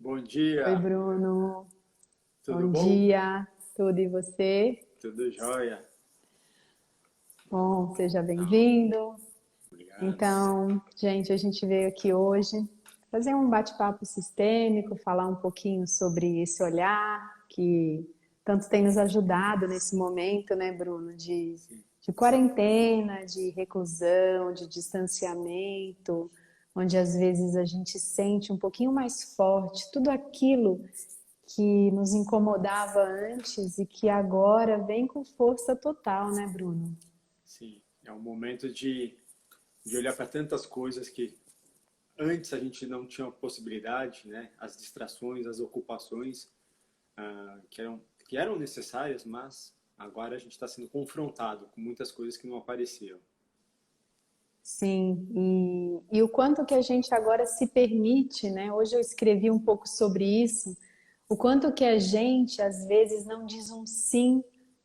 Bom Oi, dia, Bruno. tudo Bom bom? dia. Tudo e você? Tudo jóia. Bom, seja Então, bem-vindo. obrigado. Então, gente, a gente veio aqui hoje fazer um bate-papo sistêmico, falar um pouquinho sobre esse olhar que tanto tem nos ajudado nesse momento, né, Bruno, Sim, de quarentena, de reclusão, de distanciamento, onde às vezes a gente sente um pouquinho mais forte tudo aquilo que nos incomodava antes e que agora vem com força total, né, Bruno? sim. É um momento de olhar para tantas coisas que antes a gente não tinha possibilidade, né? As distrações, as ocupações que eram necessárias, mas agora a gente está sendo confrontado com muitas coisas que não apareciam. Sim, e o quanto que a gente agora se permite, né? Hoje eu escrevi um pouco sobre isso, o quanto que a gente às vezes não diz um sim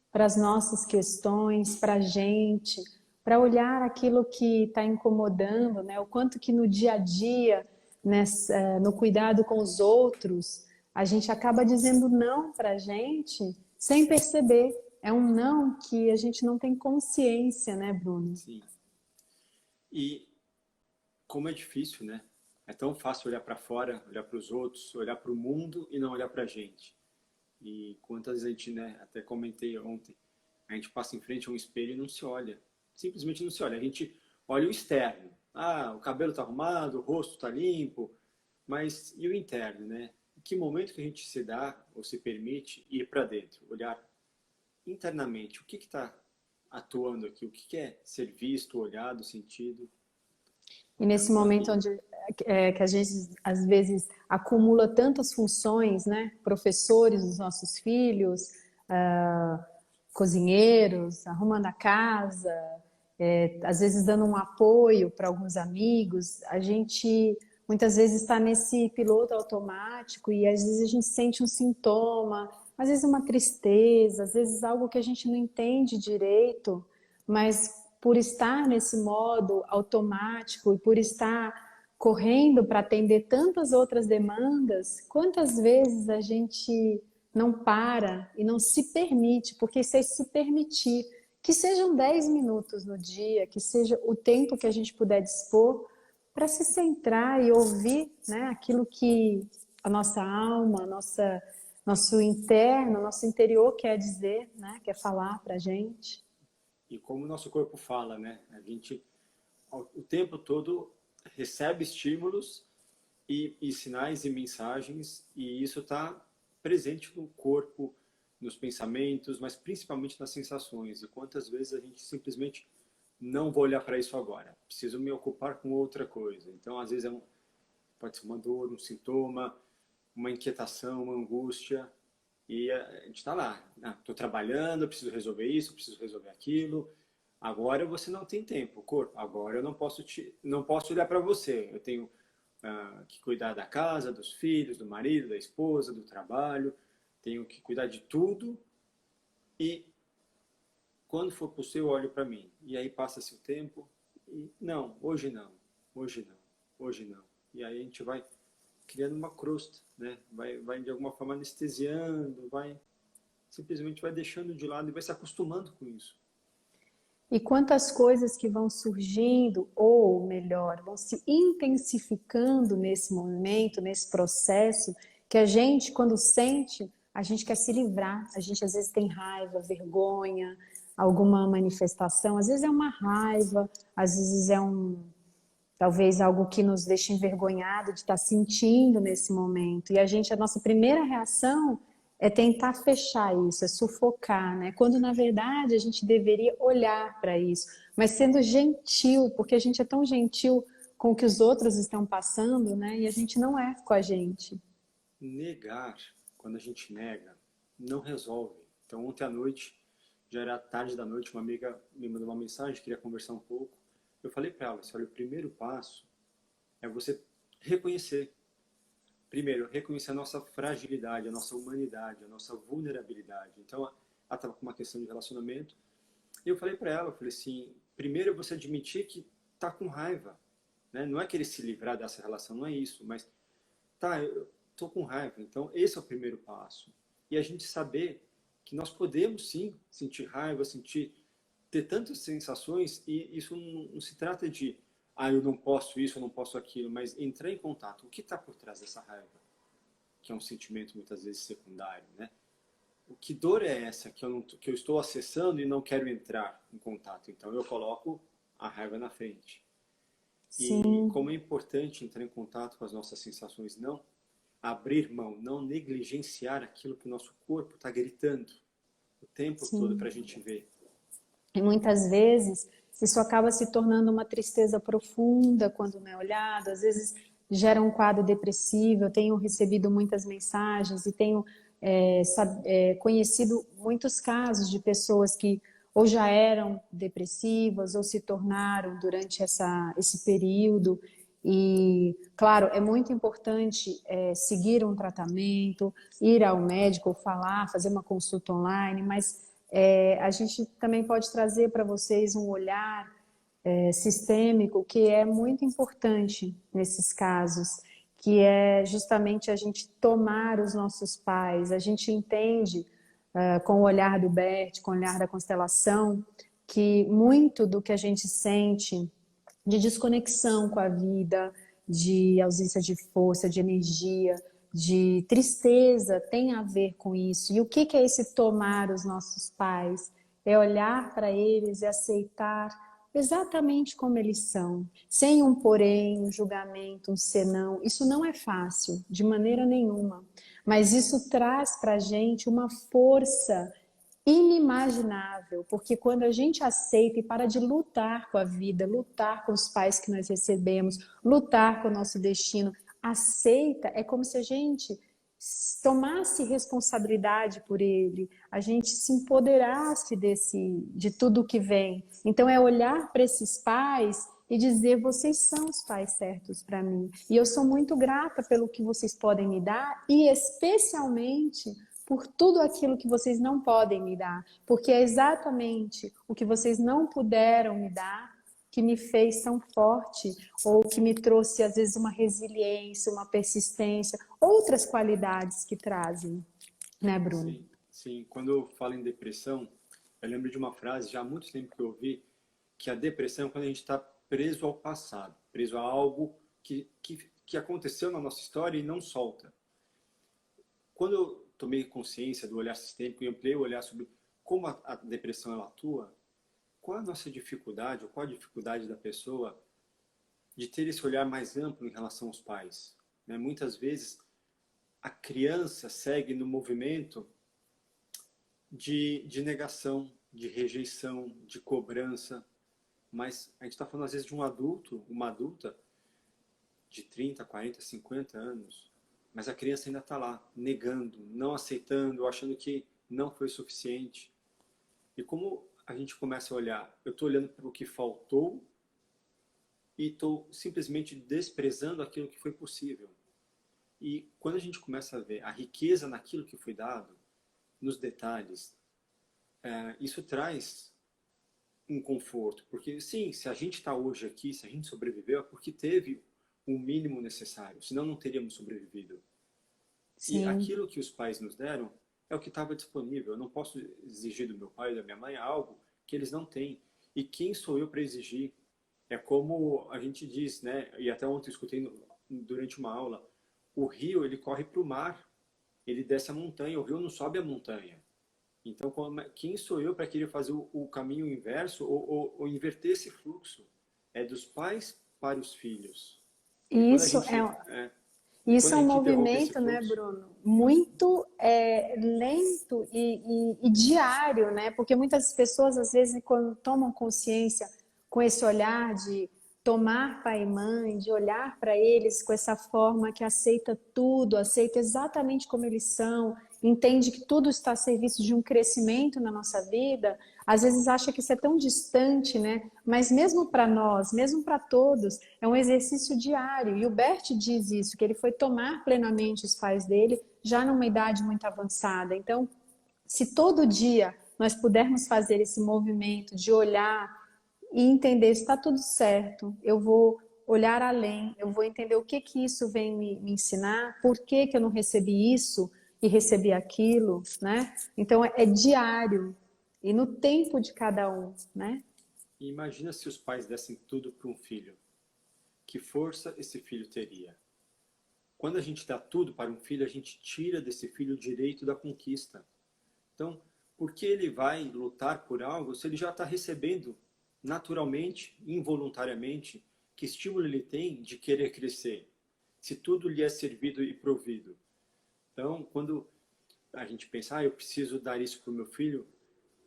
para as nossas questões, para a gente, para olhar aquilo que está incomodando, né? O quanto que no dia a dia, no cuidado com os outros, a gente acaba dizendo não para a gente sem perceber. É um não que a gente não tem consciência, né, Bruno? Sim. E como é difícil, né? É tão fácil olhar para fora, olhar para os outros, olhar para o mundo e não olhar para a gente. E quantas vezes a gente, né, até comentei ontem, a gente passa em frente a um espelho e não se olha. Simplesmente não se olha. A gente olha o externo. Ah, o cabelo está arrumado, o rosto está limpo, mas e o interno, né? Em que momento que a gente se dá ou se permite ir para dentro, olhar internamente o que está atuando aqui, o que é ser visto, olhado, sentido E na nesse nossa momento vida. onde que a gente às vezes acumula tantas funções, né? Professores dos nossos filhos, cozinheiros, arrumando a casa, às vezes dando um apoio para alguns amigos, a gente muitas vezes está nesse piloto automático e às vezes a gente sente um sintoma, às vezes uma tristeza, às vezes algo que a gente não entende direito, mas por estar nesse modo automático e por estar correndo para atender tantas outras demandas, quantas vezes a gente não para e não se permite, porque isso é se permitir, que sejam 10 minutos no dia, que seja o tempo que a gente puder dispor para se centrar e ouvir, né, aquilo que a nossa alma, nosso interno, nosso interior quer dizer, né, quer falar para a gente. E como o nosso corpo fala, né? A gente o tempo todo recebe estímulos e sinais e mensagens, e isso está presente no corpo, nos pensamentos, mas principalmente nas sensações. E quantas vezes a gente simplesmente não vou olhar para isso agora, preciso me ocupar com outra coisa. Então, às vezes, pode ser uma dor, um sintoma, uma inquietação, uma angústia, e a gente está lá. Estou trabalhando, preciso resolver isso, preciso resolver aquilo. Agora você não tem tempo, corpo. Agora eu não posso olhar para você. Eu tenho que cuidar da casa, dos filhos, do marido, da esposa, do trabalho. Tenho que cuidar de tudo e quando for possível eu olho para mim. E aí passa-se o tempo e não, hoje não, hoje não, hoje não. E aí a gente vai criando uma crosta, né? Vai de alguma forma anestesiando, vai simplesmente vai deixando de lado e vai se acostumando com isso. E quantas coisas que vão surgindo, ou melhor, vão se intensificando nesse momento, nesse processo, que a gente, quando sente, a gente quer se livrar. A gente às vezes tem raiva, vergonha, alguma manifestação, às vezes é uma raiva, às vezes é talvez algo que nos deixa envergonhado de estar sentindo nesse momento. E a nossa primeira reação é tentar fechar isso, é sufocar, né? Quando na verdade a gente deveria olhar para isso, mas sendo gentil, porque a gente é tão gentil com o que os outros estão passando, né? E a gente não é com a gente. Negar, quando a gente nega, não resolve. Então, ontem à noite, já era tarde da noite, uma amiga me mandou uma mensagem, queria conversar um pouco. Eu falei para ela, olha, o primeiro passo é você reconhecer. Primeiro, reconhecer a nossa fragilidade, a nossa humanidade, a nossa vulnerabilidade. Então, ela estava com uma questão de relacionamento. E eu falei para ela, eu falei assim, primeiro é você admitir que está com raiva. Né? Não é querer se livrar dessa relação, não é isso, mas tá, estou com raiva. Então, esse é o primeiro passo. E a gente saber que nós podemos, sim, sentir raiva, ter tantas sensações, e isso não se trata de, eu não posso isso, eu não posso aquilo, mas entrar em contato. O que está por trás dessa raiva? Que é um sentimento muitas vezes secundário, né? Que dor é essa que eu estou acessando e não quero entrar em contato? Então eu coloco a raiva na frente. E Sim, como é importante entrar em contato com as nossas sensações, não abrir mão, não negligenciar aquilo que o nosso corpo está gritando o tempo todo para sim. a gente ver. E muitas vezes isso acaba se tornando uma tristeza profunda quando não é olhado, às vezes gera um quadro depressivo. Eu tenho recebido muitas mensagens e tenho conhecido muitos casos de pessoas que ou já eram depressivas ou se tornaram durante esse período. E, claro, é muito importante seguir um tratamento, ir ao médico, falar, fazer uma consulta online, mas a gente também pode trazer para vocês um olhar sistêmico que é muito importante nesses casos, que é justamente a gente tomar os nossos pais. A gente entende, com o olhar do Bert, com o olhar da constelação, que muito do que a gente sente de desconexão com a vida, de ausência de força, de energia, de tristeza, tem a ver com isso. E o que é esse tomar os nossos pais? É olhar para eles e aceitar exatamente como eles são, sem um porém, um julgamento, um senão. Isso não é fácil, de maneira nenhuma. Mas isso traz para a gente uma força inimaginável, porque quando a gente aceita e para de lutar com a vida, lutar com os pais que nós recebemos, lutar com o nosso destino, aceita, é como se a gente tomasse responsabilidade por ele, a gente se empoderasse de tudo que vem. Então é olhar para esses pais e dizer: vocês são os pais certos para mim. E eu sou muito grata pelo que vocês podem me dar e especialmente por tudo aquilo que vocês não podem me dar, porque é exatamente o que vocês não puderam me dar que me fez tão forte, ou que me trouxe às vezes uma resiliência, uma persistência, outras qualidades que trazem, né, Bruno? Sim, sim. Quando eu falo em depressão, eu lembro de uma frase já há muito tempo que eu ouvi, que a depressão é quando a gente está preso ao passado, preso a algo que aconteceu na nossa história e não solta. Quando eu tomei consciência do olhar sistêmico e ampliei o olhar sobre como a depressão ela atua, qual a nossa dificuldade, ou qual a dificuldade da pessoa de ter esse olhar mais amplo em relação aos pais? Né? Muitas vezes a criança segue no movimento de negação, de rejeição, de cobrança, mas a gente está falando às vezes de um adulto, uma adulta de 30, 40, 50 anos, mas a criança ainda está lá, negando, não aceitando, achando que não foi suficiente. E como a gente começa a olhar, eu estou olhando para o que faltou e estou simplesmente desprezando aquilo que foi possível. E quando a gente começa a ver a riqueza naquilo que foi dado, nos detalhes, isso traz um conforto. Porque, sim, se a gente está hoje aqui, se a gente sobreviveu, é porque teve o mínimo necessário, senão não teríamos sobrevivido. E Sim. aquilo que os pais nos deram é o que estava disponível. Eu não posso exigir do meu pai e da minha mãe algo que eles não têm. E quem sou eu para exigir? É como a gente diz, né? E até ontem eu escutei durante uma aula, o rio ele corre para o mar, ele desce a montanha, o rio não sobe a montanha. Então, quem sou eu para querer fazer o caminho inverso ou inverter esse fluxo? É dos pais para os filhos. E E isso quando é a um gente interrompe esse movimento, né, fluxo, Bruno, muito lento e diário, né? Porque muitas pessoas, às vezes, quando tomam consciência com esse olhar de tomar pai e mãe, de olhar para eles com essa forma que aceita tudo, aceita exatamente como eles são, entende que tudo está a serviço de um crescimento na nossa vida, às vezes acha que isso é tão distante, né? Mas mesmo para nós, mesmo para todos, é um exercício diário. E o Bert diz isso, que ele foi tomar plenamente os pais dele já numa idade muito avançada. Então, se todo dia nós pudermos fazer esse movimento de olhar e entender se está tudo certo, eu vou olhar além, eu vou entender o que que isso vem me ensinar, por que que eu não recebi isso e recebi aquilo, né? Então é diário e no tempo de cada um, né? E imagina se os pais dessem tudo para um filho. Que força esse filho teria? Quando a gente dá tudo para um filho, a gente tira desse filho o direito da conquista. Então, por que ele vai lutar por algo se ele já está recebendo naturalmente, involuntariamente, que estímulo ele tem de querer crescer? Se tudo lhe é servido e provido. Então, quando a gente pensa, eu preciso dar isso para o meu filho,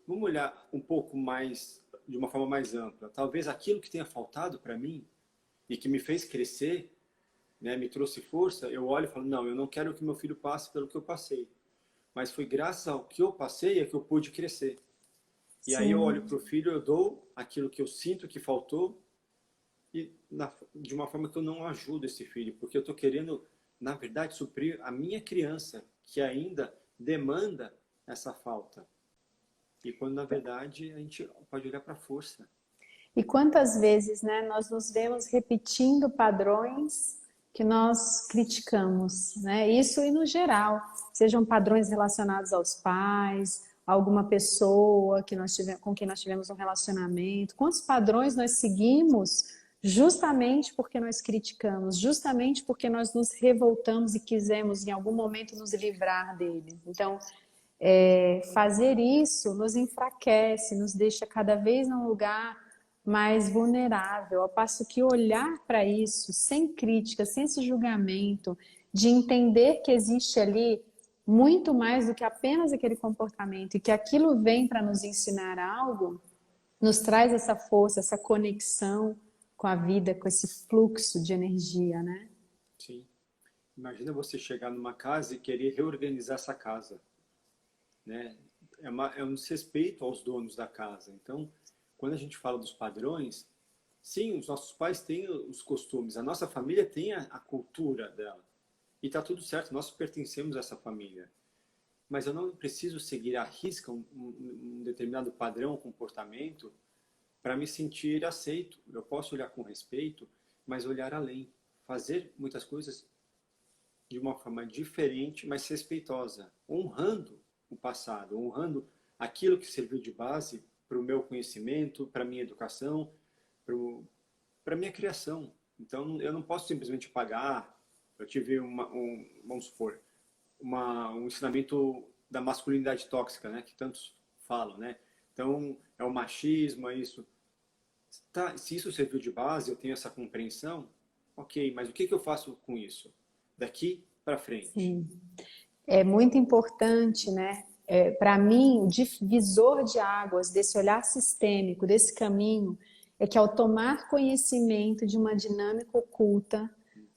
vamos olhar um pouco mais, de uma forma mais ampla. Talvez aquilo que tenha faltado para mim e que me fez crescer, né, me trouxe força, eu olho e falo, não, eu não quero que meu filho passe pelo que eu passei. Mas foi graças ao que eu passei é que eu pude crescer. E aí eu olho Sim. para o filho, eu dou aquilo que eu sinto que faltou e de uma forma que eu não ajudo esse filho, porque eu estou querendo, na verdade, suprir a minha criança, que ainda demanda essa falta. E quando, na verdade, a gente pode olhar para a força. E quantas vezes, né, nós nos vemos repetindo padrões que nós criticamos, né? Isso e no geral, sejam padrões relacionados aos pais, a alguma pessoa que com quem nós tivemos um relacionamento. Quantos padrões nós seguimos justamente porque nós criticamos, justamente porque nós nos revoltamos e quisemos em algum momento nos livrar deles. Então, fazer isso nos enfraquece, nos deixa cada vez num lugar mais vulnerável, ao passo que olhar para isso sem crítica, sem esse julgamento, de entender que existe ali muito mais do que apenas aquele comportamento e que aquilo vem para nos ensinar algo, nos traz essa força, essa conexão com a vida, com esse fluxo de energia, né? Sim. Imagina você chegar numa casa e querer reorganizar essa casa, né? É um desrespeito aos donos da casa. Então, quando a gente fala dos padrões, sim, os nossos pais têm os costumes, a nossa família tem a cultura dela. E está tudo certo, nós pertencemos a essa família. Mas eu não preciso seguir à risca um determinado padrão ou comportamento para me sentir aceito. Eu posso olhar com respeito, mas olhar além. Fazer muitas coisas de uma forma diferente, mas respeitosa, honrando o passado, honrando aquilo que serviu de base para o meu conhecimento, para a minha educação, para a minha criação. Então, eu não posso simplesmente pagar. Eu tive vamos supor, um ensinamento da masculinidade tóxica, né, que tantos falam, né? Então, é o machismo, é isso. Tá, se isso serviu de base, eu tenho essa compreensão, ok, mas o que eu faço com isso? Daqui para frente. Sim. É muito importante, né? Para mim, o divisor de águas desse olhar sistêmico, desse caminho, é que ao tomar conhecimento de uma dinâmica oculta,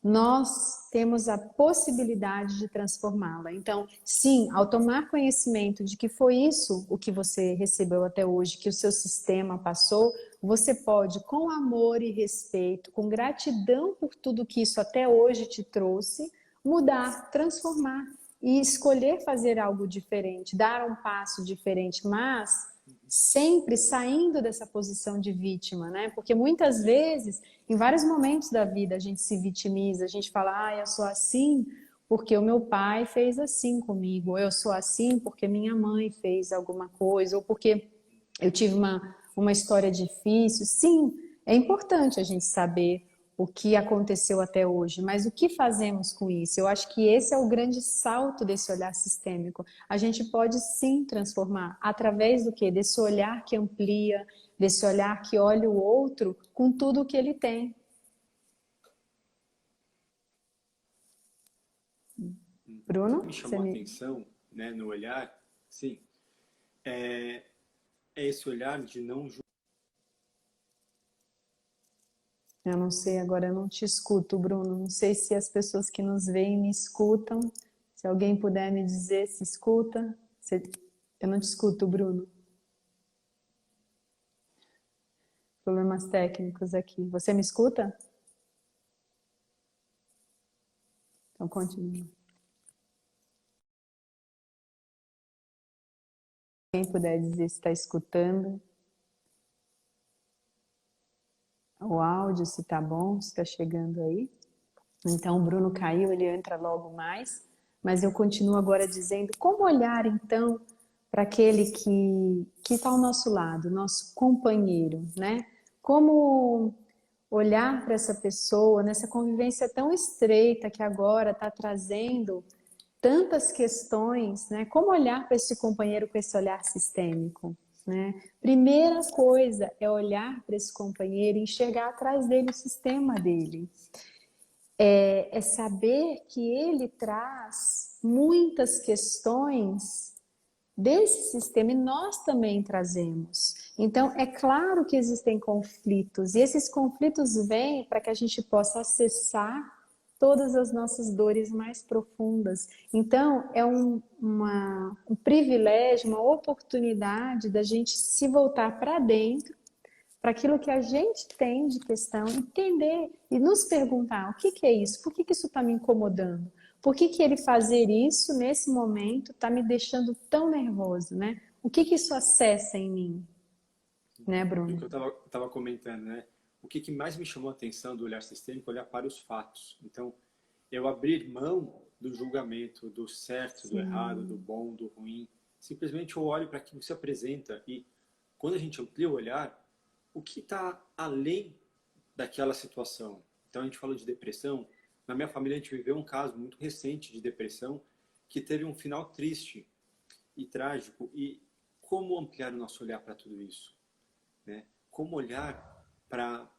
nós temos a possibilidade de transformá-la. Então, sim, ao tomar conhecimento de que foi isso o que você recebeu até hoje, que o seu sistema passou, você pode, com amor e respeito, com gratidão por tudo que isso até hoje te trouxe, mudar, transformar e escolher fazer algo diferente, dar um passo diferente, mas sempre saindo dessa posição de vítima, né? Porque muitas vezes, em vários momentos da vida, a gente se vitimiza, a gente fala, eu sou assim porque o meu pai fez assim comigo, ou eu sou assim porque minha mãe fez alguma coisa, ou porque eu tive uma história difícil. Sim, é importante a gente saber o que aconteceu até hoje, mas o que fazemos com isso? Eu acho que esse é o grande salto desse olhar sistêmico. A gente pode sim transformar através do quê? Desse olhar que amplia, desse olhar que olha o outro com tudo o que ele tem. O que Bruno, me você chamou a me... atenção, né, no olhar, sim, é, é esse olhar de não julgar. Eu não sei, agora eu não te escuto, Bruno. Não sei se as pessoas que nos veem me escutam. Se alguém puder me dizer se escuta. Eu não te escuto, Bruno. Problemas técnicos aqui. Você me escuta? Então continua. Quem puder dizer se está escutando. o áudio, se tá bom, se tá chegando aí. Então, o Bruno caiu, ele entra logo mais. Mas eu continuo agora dizendo como olhar, então, para aquele que está ao nosso lado, nosso companheiro, né? Como olhar para essa pessoa nessa convivência tão estreita que agora está trazendo tantas questões, né? Como olhar para esse companheiro com esse olhar sistêmico, né? Primeira coisa é olhar para esse companheiro e enxergar atrás dele o sistema dele. É saber que ele traz muitas questões desse sistema e nós também trazemos. Então, é claro que existem conflitos e esses conflitos vêm para que a gente possa acessar todas as nossas dores mais profundas. Então, é um privilégio, uma oportunidade da gente se voltar para dentro, para aquilo que a gente tem de questão, entender e nos perguntar o que que é isso, por que que isso está me incomodando, por que que ele fazer isso nesse momento está me deixando tão nervoso, né? O que que isso acessa em mim, né, E o Bruno? que eu estava comentando, né? O que mais me chamou a atenção do olhar sistêmico é olhar para os fatos. Então, eu abrir mão do julgamento, do certo, do errado, do Sim, bom, do ruim. Simplesmente eu olho para aquilo que se apresenta e quando a gente amplia o olhar, o que está além daquela situação? Então a gente falou de depressão. Na minha família a gente viveu um caso muito recente de depressão que teve um final triste e trágico. E como ampliar o nosso olhar para tudo isso? Né? Como olhar para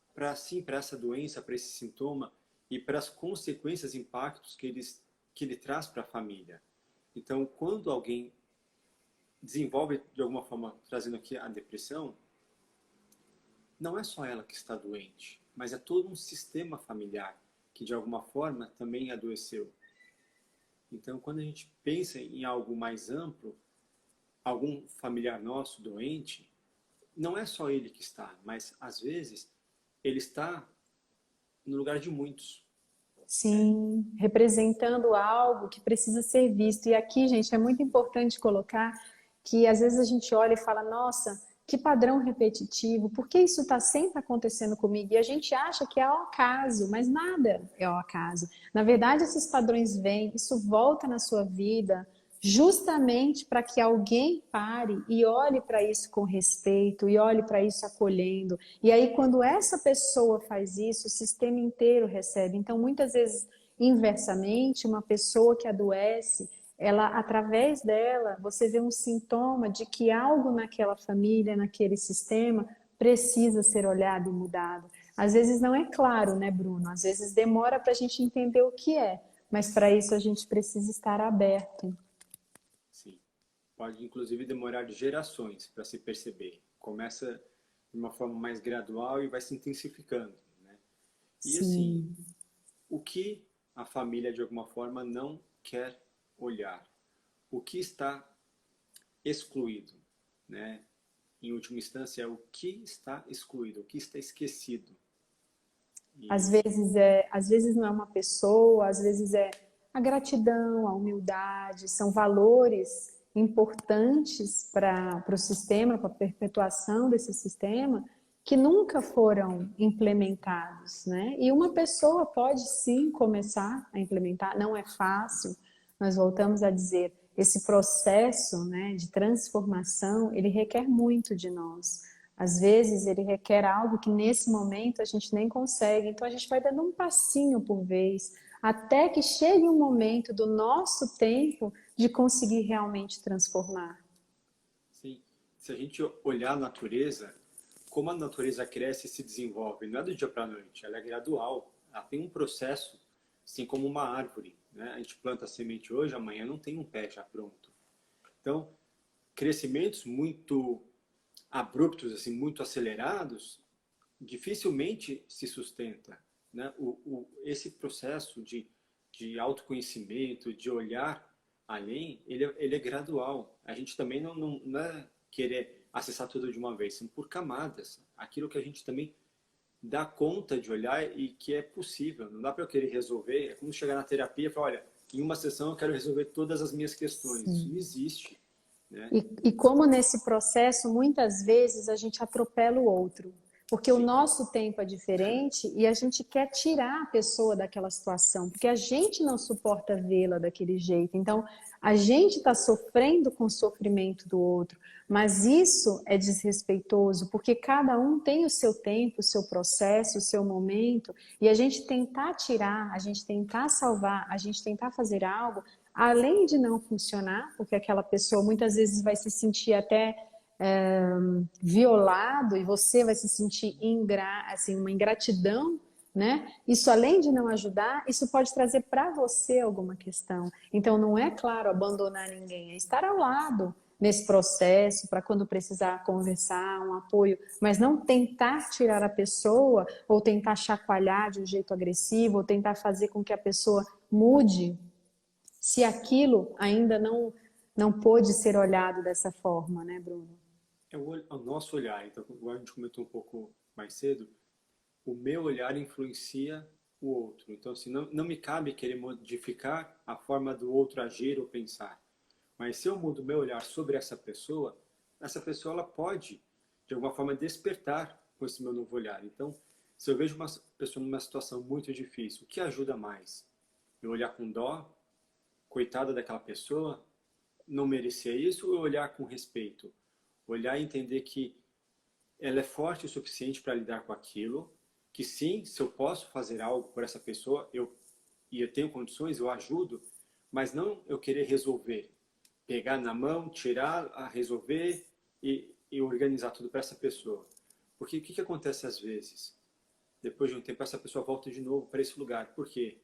essa doença, para esse sintoma e para as consequências, impactos que ele traz para a família. Então, quando alguém desenvolve de alguma forma, trazendo aqui a depressão, não é só ela que está doente, mas é todo um sistema familiar que de alguma forma também adoeceu. Então, quando a gente pensa em algo mais amplo, algum familiar nosso doente, não é só ele que está, mas às vezes ele está no lugar de muitos, né? sim, representando algo que precisa ser visto. E aqui, gente, é muito importante colocar que às vezes a gente olha e fala, nossa, que padrão repetitivo, por que isso está sempre acontecendo comigo? E a gente acha que é ao acaso, mas nada é ao acaso. Na verdade, esses padrões vêm, isso volta na sua vida, justamente para que alguém pare e olhe para isso com respeito e olhe para isso acolhendo. E aí, quando essa pessoa faz isso, o sistema inteiro recebe. Então, muitas vezes, inversamente, uma pessoa que adoece, ela, através dela, você vê um sintoma de que algo naquela família, naquele sistema, precisa ser olhado e mudado. Às vezes não é claro, né, Bruno? Às vezes demora para a gente entender o que é, mas para isso a gente precisa estar aberto. Sim. Pode inclusive demorar gerações para se perceber. Começa de uma forma mais gradual e vai se intensificando, né? E assim, Sim. o que a família de alguma forma não quer olhar? O que está excluído, né? Em última instância, é o que está excluído, o que está esquecido. E Às vezes não é uma pessoa, às vezes é a gratidão, a humildade, são valores importantes para o sistema, para a perpetuação desse sistema, que nunca foram implementados, né? E uma pessoa pode sim começar a implementar, não é fácil, nós voltamos a dizer, esse processo, né, de transformação, ele requer muito de nós. Às vezes ele requer algo que nesse momento a gente nem consegue, então a gente vai dando um passinho por vez, até que chegue um momento do nosso tempo de conseguir realmente transformar. sim, se a gente olhar a natureza, como a natureza cresce e se desenvolve, não é do dia para a noite, ela é gradual, ela tem um processo, assim como uma árvore, né? A gente planta a semente hoje, amanhã não tem um pé já pronto. Então, crescimentos muito abruptos, assim, muito acelerados, dificilmente se sustenta, né? Esse processo de autoconhecimento, de olhar além, ele é gradual. A gente também não é querer acessar tudo de uma vez, são por camadas. Aquilo que a gente também dá conta de olhar e que é possível. Não dá para eu querer resolver. É como chegar na terapia e falar, olha, em uma sessão eu quero resolver todas as minhas questões. Isso não Sim. existe, né? E como nesse processo, muitas vezes a gente atropela o outro. porque o nosso tempo é diferente e a gente quer tirar a pessoa daquela situação, porque a gente não suporta vê-la daquele jeito. Então, a gente está sofrendo com o sofrimento do outro, mas isso é desrespeitoso, porque cada um tem o seu tempo, o seu processo, o seu momento, e a gente tentar tirar, a gente tentar salvar, a gente tentar fazer algo, além de não funcionar, porque aquela pessoa muitas vezes vai se sentir até violado e você vai se sentir assim, uma ingratidão, né? Isso além de não ajudar, isso pode trazer para você alguma questão. Então não é, claro, abandonar ninguém, é estar ao lado nesse processo para quando precisar conversar, um apoio, mas não tentar tirar a pessoa ou tentar chacoalhar de um jeito agressivo ou tentar fazer com que a pessoa mude se aquilo ainda não pôde ser olhado dessa forma, né, Bruno? É o nosso olhar. Então, como a gente comentou um pouco mais cedo, o meu olhar influencia o outro. Então, assim, não me cabe querer modificar a forma do outro agir ou pensar. Mas se eu mudo o meu olhar sobre essa pessoa ela pode, de alguma forma, despertar com esse meu novo olhar. Então, se eu vejo uma pessoa numa situação muito difícil, o que ajuda mais? Eu olhar com dó, coitada daquela pessoa, não merecia isso, ou eu olhar com respeito? Olhar e entender que ela é forte o suficiente para lidar com aquilo, que sim, se eu posso fazer algo por essa pessoa, e eu tenho condições, eu ajudo, mas não eu querer resolver, pegar na mão, tirar, resolver e organizar tudo para essa pessoa. Porque o que acontece às vezes? Depois de um tempo, essa pessoa volta de novo para esse lugar. Por quê?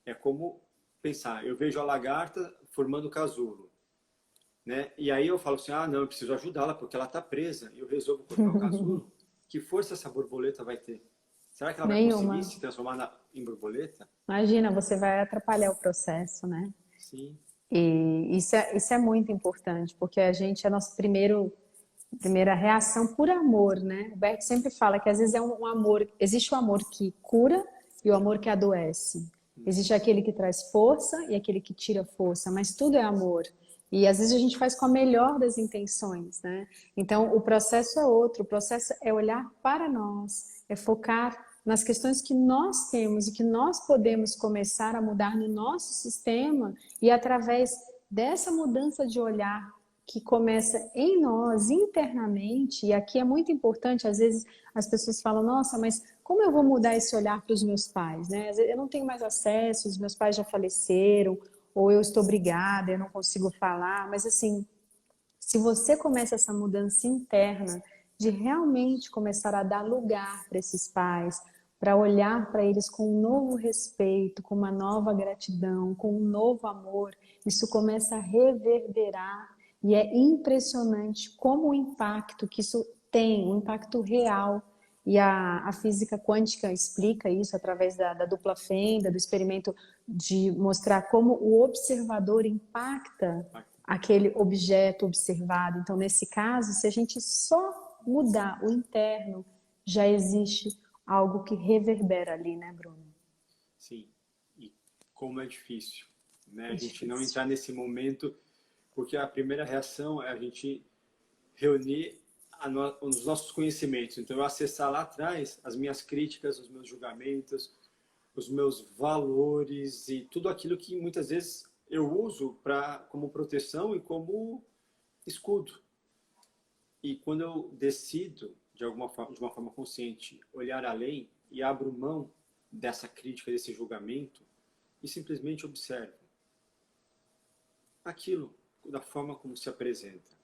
É como pensar, eu vejo a lagarta formando casulo, né? E aí eu falo assim, não, eu preciso ajudá-la porque ela está presa e eu resolvo cortar o casulo. Que força essa borboleta vai ter? Será que ela vai conseguir Nenhuma. se transformar em borboleta? Imagina, você vai atrapalhar o processo, né? Sim, E isso é muito importante, porque a gente é a nossa primeira reação por amor, né? O Bert sempre fala que às vezes é um amor, existe o amor que cura e o amor que adoece. Existe aquele que traz força e aquele que tira força, mas tudo é amor. E às vezes a gente faz com a melhor das intenções, né? Então o processo é outro, o processo é olhar para nós, é focar nas questões que nós temos e que nós podemos começar a mudar no nosso sistema e através dessa mudança de olhar que começa em nós internamente, e aqui é muito importante, às vezes as pessoas falam, nossa, mas como eu vou mudar esse olhar para os meus pais, né? Às vezes eu não tenho mais acesso, os meus pais já faleceram, ou eu estou brigada, eu não consigo falar, mas assim, se você começa essa mudança interna de realmente começar a dar lugar para esses pais, para olhar para eles com um novo respeito, com uma nova gratidão, com um novo amor, isso começa a reverberar e é impressionante como o impacto que isso tem, um impacto real. E a física quântica explica isso através da dupla fenda, do experimento de mostrar como o observador impacta aquele objeto observado. Então, nesse caso, se a gente só mudar o interno, já existe algo que reverbera ali, né, Bruno? sim. E como é difícil, né? É A gente não difícil. entrar nesse momento, porque a primeira reação é a gente reunir os nossos conhecimentos. Então, eu acessar lá atrás as minhas críticas, os meus julgamentos, os meus valores e tudo aquilo que muitas vezes eu uso como proteção e como escudo. E quando eu decido, de uma forma consciente, olhar além e abro mão dessa crítica, desse julgamento e simplesmente observo aquilo da forma como se apresenta,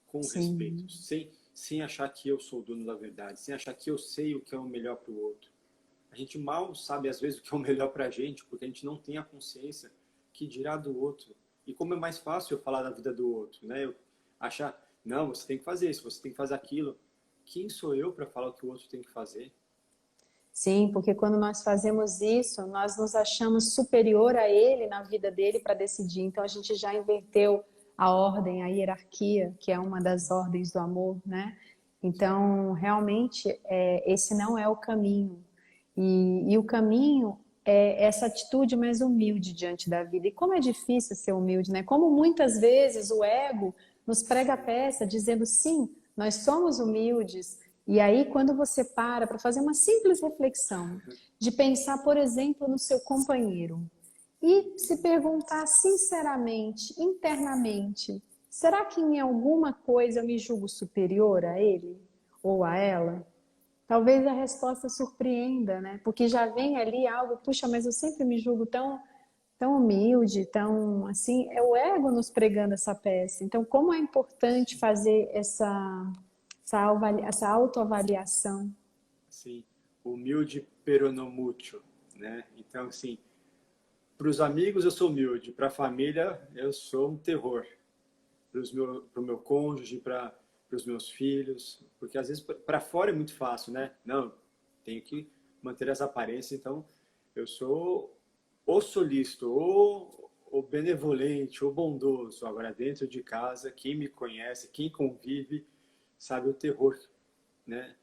com respeito, Sim. sem achar que eu sou o dono da verdade, sem achar que eu sei o que é o melhor para o outro. A gente mal sabe, às vezes, o que é o melhor para a gente, porque a gente não tem a consciência que dirá do outro. E como é mais fácil eu falar da vida do outro, né? Eu achar, não, você tem que fazer isso, você tem que fazer aquilo. Quem sou eu para falar o que o outro tem que fazer? Sim, porque quando nós fazemos isso, nós nos achamos superior a ele na vida dele para decidir. Então a gente já inverteu a ordem, a hierarquia, que é uma das ordens do amor, né? Então, realmente, esse não é o caminho. E o caminho é essa atitude mais humilde diante da vida. E como é difícil ser humilde, né? Como muitas vezes o ego nos prega a peça dizendo sim, nós somos humildes, E aí, quando você para fazer uma simples reflexão, de pensar, por exemplo, no seu companheiro, e se perguntar sinceramente, internamente, será que em alguma coisa eu me julgo superior a ele ou a ela? Talvez a resposta surpreenda, né? Porque já vem ali algo, puxa, mas eu sempre me julgo tão humilde, tão assim, é o ego nos pregando essa peça. Então, como é importante fazer essa autoavaliação? Assim, humilde pero no mucho, né? Então, assim, para os amigos eu sou humilde, para a família eu sou um terror. Para o meu cônjuge, para os meus filhos, porque às vezes para fora é muito fácil, né? Não, tenho que manter as aparências, então eu sou ou solícito, ou benevolente, ou bondoso. Agora, dentro de casa, quem me conhece, quem convive, sabe o terror, né?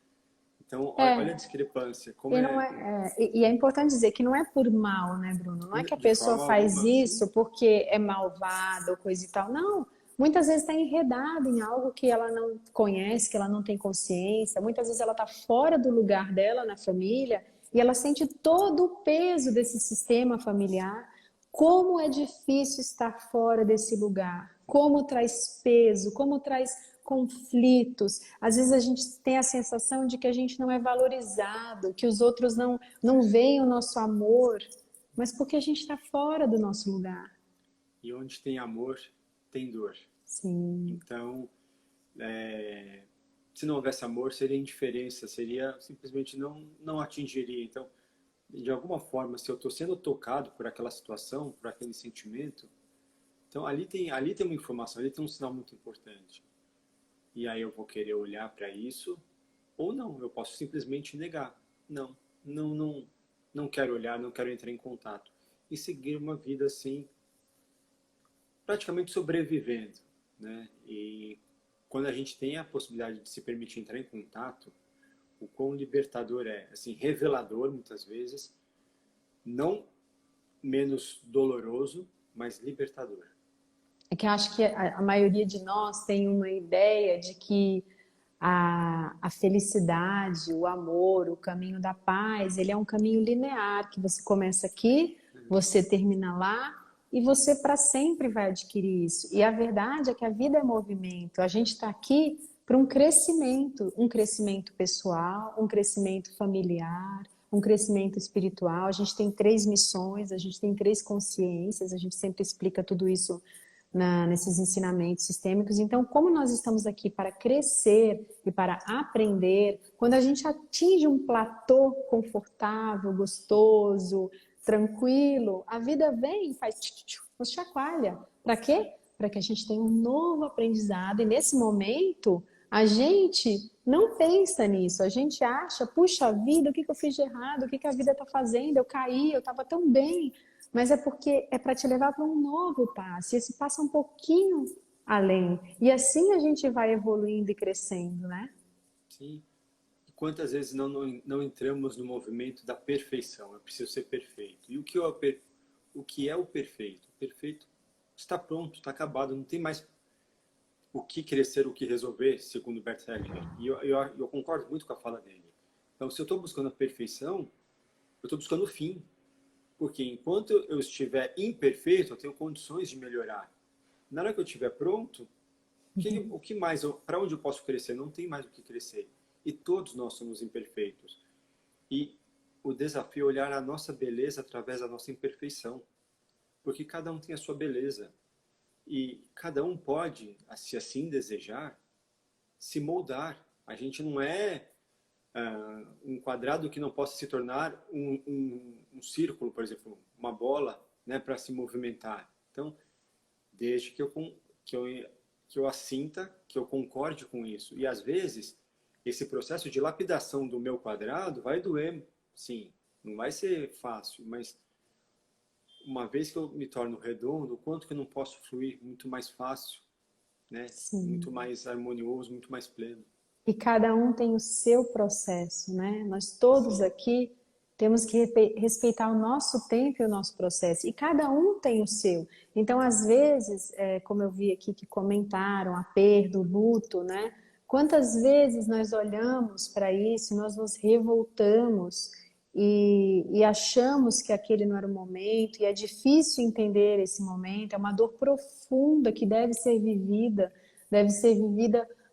Então, olha a É, discrepância, como e não é e é importante dizer que não é por mal, né, Bruno? Não é que a de pessoa forma faz alguma. isso porque é malvada ou coisa e tal. Não. Muitas vezes está enredada em algo que ela não conhece, que ela não tem consciência. Muitas vezes ela está fora do lugar dela na família e ela sente todo o peso desse sistema familiar. Como é difícil estar fora desse lugar. Como traz peso, como traz conflitos. Às vezes a gente tem a sensação de que a gente não é valorizado, que os outros não veem o nosso amor, mas porque a gente está fora do nosso lugar. E onde tem amor, tem dor. Sim. Então, se não houvesse amor, seria indiferença, seria simplesmente não atingiria. Então, de alguma forma, se eu estou sendo tocado por aquela situação, por aquele sentimento, então ali tem uma informação, ali tem um sinal muito importante. E aí eu vou querer olhar para isso, ou não, eu posso simplesmente negar. Não, não, não, não quero olhar, não quero entrar em contato. E seguir uma vida assim, praticamente sobrevivendo, né? E quando a gente tem a possibilidade de se permitir entrar em contato, o quão libertador é, assim, revelador muitas vezes, não menos doloroso, mas libertador. É que eu acho que a maioria de nós tem uma ideia de que a felicidade, o amor, o caminho da paz, ele é um caminho linear, que você começa aqui, você termina lá, e você para sempre vai adquirir isso. E a verdade é que a vida é movimento. A gente está aqui para um crescimento pessoal, um crescimento familiar, um crescimento espiritual. A gente tem três missões, a gente tem três consciências, a gente sempre explica tudo isso nesses ensinamentos sistêmicos. Então, como nós estamos aqui para crescer e para aprender, quando a gente atinge um platô confortável, gostoso, tranquilo, a vida vem e faz nos chacoalha. Para quê? Para que a gente tenha um novo aprendizado. E nesse momento, a gente não pensa nisso. A gente acha, puxa vida, o que eu fiz de errado? O que a vida está fazendo? Eu caí, eu estava tão bem. Mas é porque é para te levar para um novo passo. E esse passo é um pouquinho além. E assim a gente vai evoluindo e crescendo, né? Sim. E quantas vezes não entramos no movimento da perfeição? Eu preciso ser perfeito. E o que é o perfeito? O perfeito está pronto, está acabado, não tem mais o que crescer, o que resolver, segundo Bert Hellinger. E eu concordo muito com a fala dele. Então, se eu estou buscando a perfeição, eu estou buscando o fim. Porque enquanto eu estiver imperfeito, eu tenho condições de melhorar. Na hora que eu estiver pronto, o que mais, para onde eu posso crescer? Não tem mais o que crescer. E todos nós somos imperfeitos. E o desafio é olhar a nossa beleza através da nossa imperfeição. Porque cada um tem a sua beleza. E cada um pode, se assim desejar, se moldar. A gente não é um quadrado que não possa se tornar um círculo, por exemplo, uma bola, né, para se movimentar. Então, desde que eu assinta, que eu concorde com isso. E às vezes, esse processo de lapidação do meu quadrado vai doer, sim, não vai ser fácil, mas uma vez que eu me torno redondo, o quanto que eu não posso fluir muito mais fácil, né? Muito Sim. mais harmonioso, muito mais pleno. E cada um tem o seu processo, né? Nós todos Sim, aqui temos que respeitar o nosso tempo e o nosso processo. E cada um tem o seu. Então, às vezes, como eu vi aqui que comentaram, a perda, o luto, né? Quantas vezes nós olhamos para isso, nós nos revoltamos e achamos que aquele não era o momento, e é difícil entender esse momento, é uma dor profunda que deve ser vivida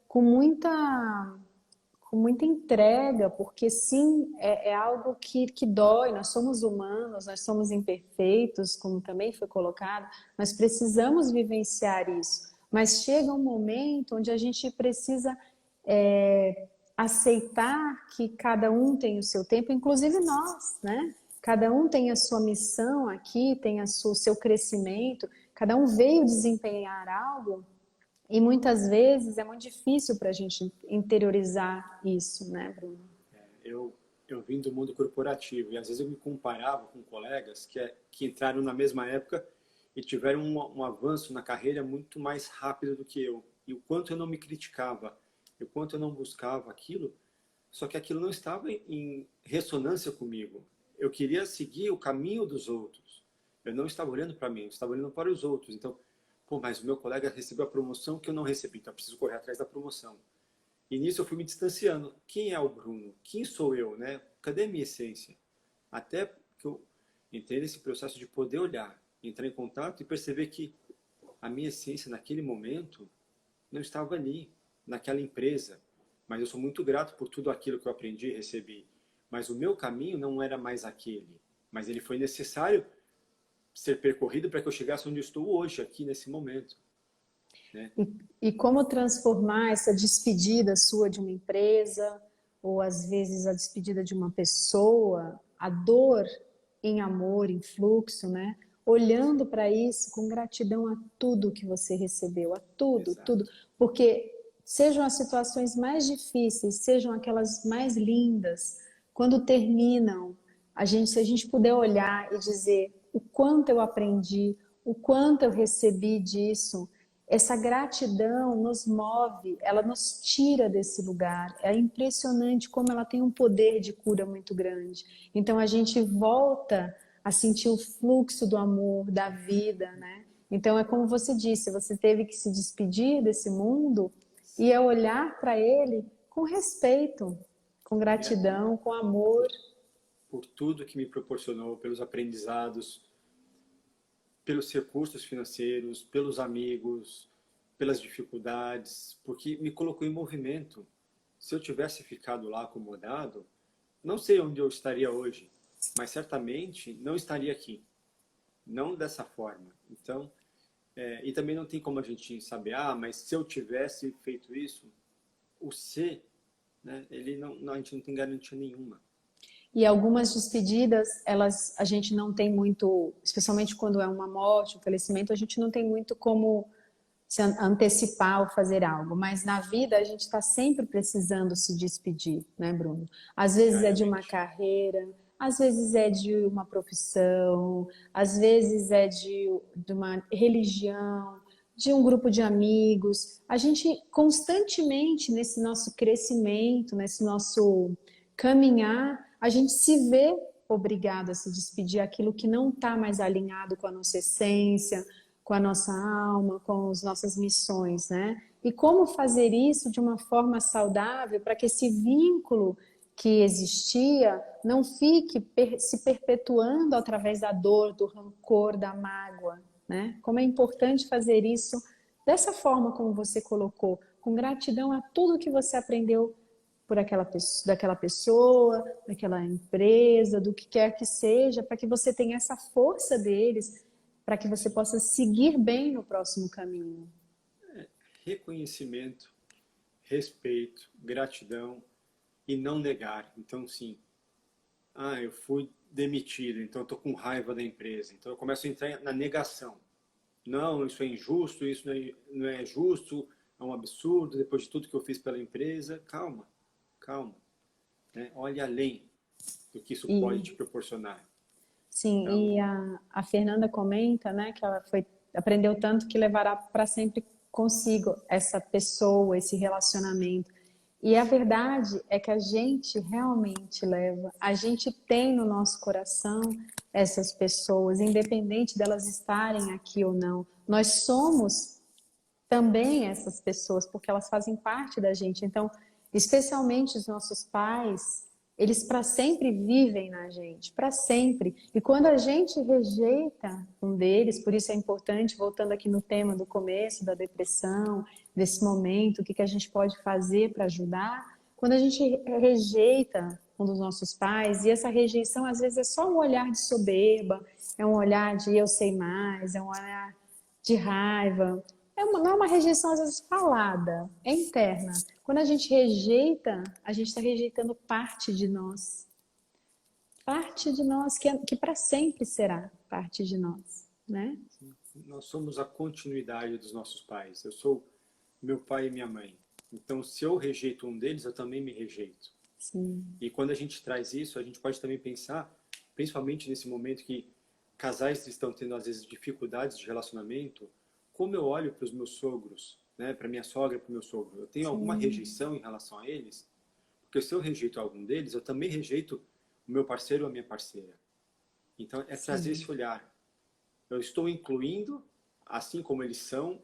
com muita entrega, porque sim, é algo que dói, nós somos humanos, nós somos imperfeitos, como também foi colocado, nós precisamos vivenciar isso, mas chega um momento onde a gente precisa aceitar que cada um tem o seu tempo, inclusive nós, né? Cada um tem a sua missão aqui, tem o seu crescimento, cada um veio desempenhar algo, e muitas vezes é muito difícil para a gente interiorizar isso, né, Bruno? Eu vim do mundo corporativo e às vezes eu me comparava com colegas que entraram na mesma época e tiveram um avanço na carreira muito mais rápido do que eu. E o quanto eu não me criticava, e o quanto eu não buscava aquilo, só que aquilo não estava em ressonância comigo. Eu queria seguir o caminho dos outros. Eu não estava olhando para mim, eu estava olhando para os outros. Então, pô, mas o meu colega recebeu a promoção que eu não recebi, então eu preciso correr atrás da promoção. E nisso eu fui me distanciando. Quem é o Bruno? Quem sou eu, né? Cadê a minha essência? Até que eu entrei nesse processo de poder olhar, entrar em contato e perceber que a minha essência naquele momento não estava ali, naquela empresa. Mas eu sou muito grato por tudo aquilo que eu aprendi e recebi. Mas o meu caminho não era mais aquele. Mas ele foi necessário ser percorrido para que eu chegasse onde eu estou hoje, aqui nesse momento. Né? E como transformar essa despedida sua de uma empresa, ou às vezes a despedida de uma pessoa, a dor em amor, em fluxo, né? Olhando para isso com gratidão a tudo que você recebeu, a tudo, Exato. tudo. Porque sejam as situações mais difíceis, sejam aquelas mais lindas, quando terminam, se a gente puder olhar e dizer o quanto eu aprendi, o quanto eu recebi disso, essa gratidão nos move, ela nos tira desse lugar. É impressionante como ela tem um poder de cura muito grande. Então a gente volta a sentir o fluxo do amor, da vida, né? Então é como você disse, você teve que se despedir desse mundo e é olhar para ele com respeito, com gratidão, com amor. Por tudo que me proporcionou, pelos aprendizados, pelos recursos financeiros, pelos amigos, pelas dificuldades, porque me colocou em movimento. Se eu tivesse ficado lá acomodado, não sei onde eu estaria hoje, mas certamente não estaria aqui, não dessa forma. Então, e também não tem como a gente saber, mas se eu tivesse feito isso, o ser, né, ele não, a gente não tem garantia nenhuma. E algumas despedidas, a gente não tem muito, especialmente quando é uma morte, um falecimento, a gente não tem muito como se antecipar ou fazer algo. Mas na vida a gente está sempre precisando se despedir, né, Bruno? Às vezes é de uma carreira, às vezes é de uma profissão, às vezes é de uma religião, de um grupo de amigos. A gente constantemente nesse nosso crescimento, nesse nosso caminhar, a gente se vê obrigado a se despedir aquilo que não está mais alinhado com a nossa essência, com a nossa alma, com as nossas missões, né? E como fazer isso de uma forma saudável para que esse vínculo que existia não fique se perpetuando através da dor, do rancor, da mágoa, né? Como é importante fazer isso dessa forma como você colocou, com gratidão a tudo que você aprendeu por daquela pessoa, daquela empresa, do que quer que seja, para que você tenha essa força deles, para que você possa seguir bem no próximo caminho. Reconhecimento, respeito, gratidão e não negar. Então, sim, eu fui demitido, então eu estou com raiva da empresa. Então eu começo a entrar na negação. Não, isso é injusto, isso não é justo, é um absurdo, depois de tudo que eu fiz pela empresa. Calma, calma. Né? Olhe além do que isso pode te proporcionar. Sim, Então, e a Fernanda comenta, né, que ela aprendeu tanto que levará para sempre consigo essa pessoa, esse relacionamento. E a verdade é que a gente realmente leva, a gente tem no nosso coração essas pessoas, independente delas estarem aqui ou não. Nós somos também essas pessoas, porque elas fazem parte da gente. Então, especialmente os nossos pais, eles para sempre vivem na gente, para sempre. E quando a gente rejeita um deles, por isso é importante, voltando aqui no tema do começo, da depressão, desse momento, o que a gente pode fazer para ajudar? Quando a gente rejeita um dos nossos pais, e essa rejeição às vezes é só um olhar de soberba, é um olhar de eu sei mais, é um olhar de raiva. Não é uma rejeição às vezes falada, é interna. Quando a gente rejeita, a gente está rejeitando parte de nós. Parte de nós que para sempre será parte de nós, né? Nós somos a continuidade dos nossos pais. Eu sou meu pai e minha mãe. Então, se eu rejeito um deles, eu também me rejeito. Sim. E quando a gente traz isso, a gente pode também pensar, principalmente nesse momento que casais estão tendo, às vezes, dificuldades de relacionamento, como eu olho para os meus sogros, né, para minha sogra, para o meu sogro. Eu tenho alguma rejeição em relação a eles? Porque se eu rejeito algum deles, eu também rejeito o meu parceiro ou a minha parceira. Então, é trazer esse olhar. Eu estou incluindo, assim como eles são,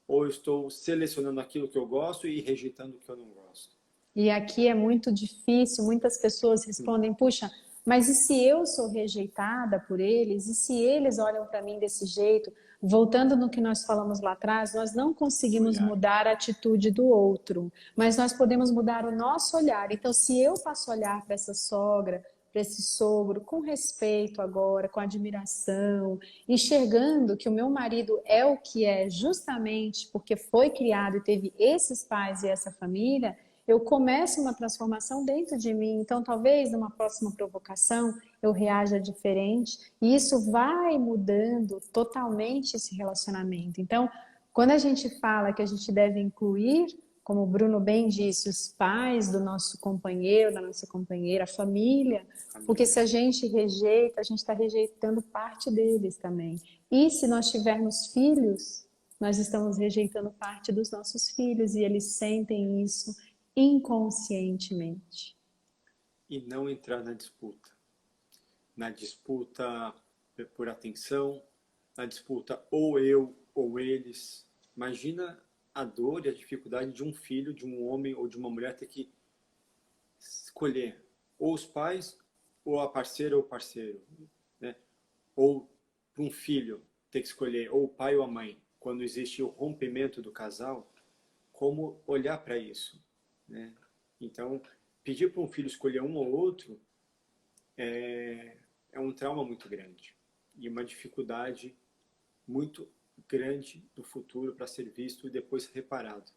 ou eu estou selecionando aquilo que eu gosto e rejeitando o que eu não gosto? E aqui é muito difícil, muitas pessoas respondem, puxa, mas e se eu sou rejeitada por eles? E se eles olham para mim desse jeito? Voltando no que nós falamos lá atrás, nós não conseguimos Olhar. mudar a atitude do outro, mas nós podemos mudar o nosso olhar. Então, se eu passo a olhar para essa sogra, para esse sogro, com respeito agora, com admiração, enxergando que o meu marido é o que é justamente porque foi criado e teve esses pais e essa família, eu começo uma transformação dentro de mim. Então, talvez numa próxima provocação eu reaja diferente e isso vai mudando totalmente esse relacionamento. Então, quando a gente fala que a gente deve incluir, como o Bruno bem disse, os pais do nosso companheiro, da nossa companheira, a família, porque se a gente rejeita, a gente está rejeitando parte deles também. E se nós tivermos filhos, nós estamos rejeitando parte dos nossos filhos e eles sentem isso inconscientemente. E não entrar na disputa. Na disputa por atenção, na disputa ou eu ou eles. Imagina a dor e a dificuldade de um filho, de um homem ou de uma mulher ter que escolher ou os pais ou a parceira ou o parceiro, né? Ou para um filho ter que escolher ou o pai ou a mãe, quando existe o rompimento do casal, como olhar para isso, né? Então, pedir para um filho escolher um ou outro é um trauma muito grande e uma dificuldade muito grande do futuro para ser visto e depois reparado.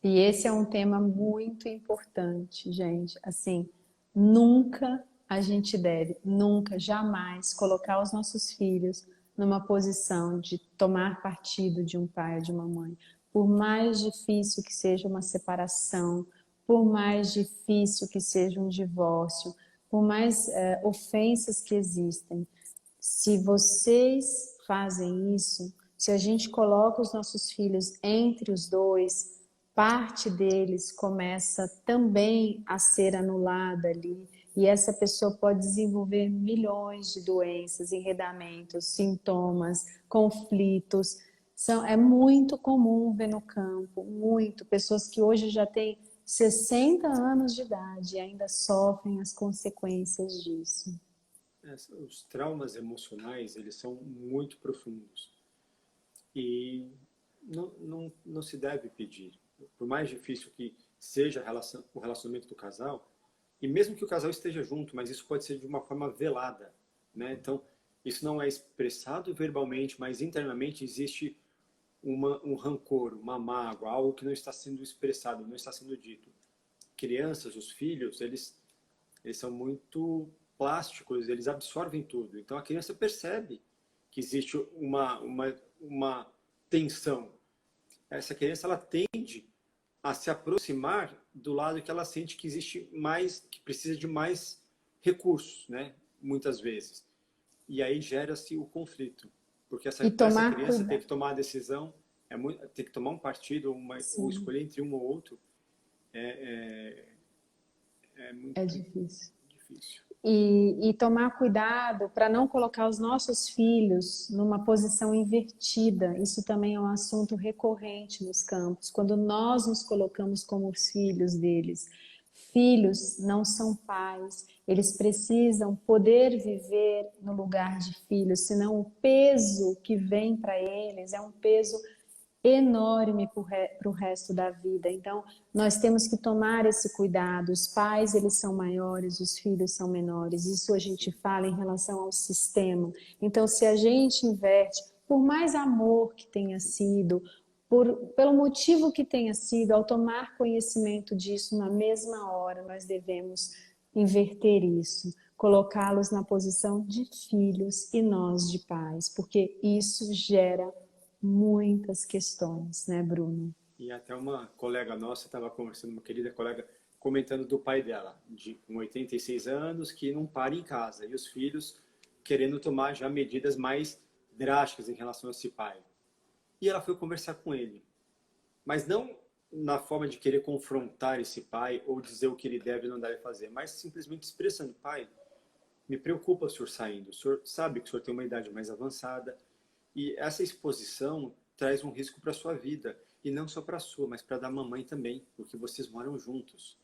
E esse é um tema muito importante, gente. Assim, nunca a gente deve, nunca, jamais colocar os nossos filhos numa posição de tomar partido de um pai ou de uma mãe. Por mais difícil que seja uma separação, por mais difícil que seja um divórcio, por mais ofensas que existem, se vocês fazem isso, se a gente coloca os nossos filhos entre os dois, parte deles começa também a ser anulada ali. E essa pessoa pode desenvolver milhões de doenças, enredamentos, sintomas, conflitos. É muito comum ver no campo, muito. Pessoas que hoje já têm 60 anos de idade e ainda sofrem as consequências disso. Os traumas emocionais, eles são muito profundos e não se deve pedir. Por mais difícil que seja o relacionamento do casal, e mesmo que o casal esteja junto, mas isso pode ser de uma forma velada, né? Então, isso não é expressado verbalmente, mas internamente existe um rancor, uma mágoa, algo que não está sendo expressado, não está sendo dito. Crianças, os filhos, eles são muito plásticos, eles absorvem tudo. Então a criança percebe que existe uma tensão. Essa criança ela tende a se aproximar do lado que ela sente que existe mais, que precisa de mais recursos, né? Muitas vezes. E aí gera-se o conflito, porque E essa tomar criança tem cuidado. que tomar a decisão, tem que tomar um partido ou Sim, escolher entre um ou outro, é é muito difícil. difícil. E tomar cuidado para não colocar os nossos filhos numa posição invertida. Isso também é um assunto recorrente nos campos, quando nós nos colocamos como os filhos deles. Filhos não são pais, eles precisam poder viver no lugar de filhos, senão o peso que vem para eles é um peso enorme para o resto da vida. Então, nós temos que tomar esse cuidado. Os pais, eles são maiores, os filhos são menores. Isso a gente fala em relação ao sistema. Então, se a gente inverte, por mais amor que tenha sido, pelo motivo que tenha sido, ao tomar conhecimento disso na mesma hora, nós devemos inverter isso, colocá-los na posição de filhos e nós de pais, porque isso gera muitas questões, né, Bruno? E até uma colega nossa estava conversando, uma querida colega, comentando do pai dela, com 86 anos, que não para em casa, e os filhos querendo tomar já medidas mais drásticas em relação a esse pai. E ela foi conversar com ele, mas não na forma de querer confrontar esse pai ou dizer o que ele deve ou não deve fazer, mas simplesmente expressando: pai, me preocupa o senhor saindo, o senhor sabe que o senhor tem uma idade mais avançada, e essa exposição traz um risco para a sua vida. E não só para a sua, mas para a da mamãe também, porque vocês moram juntos.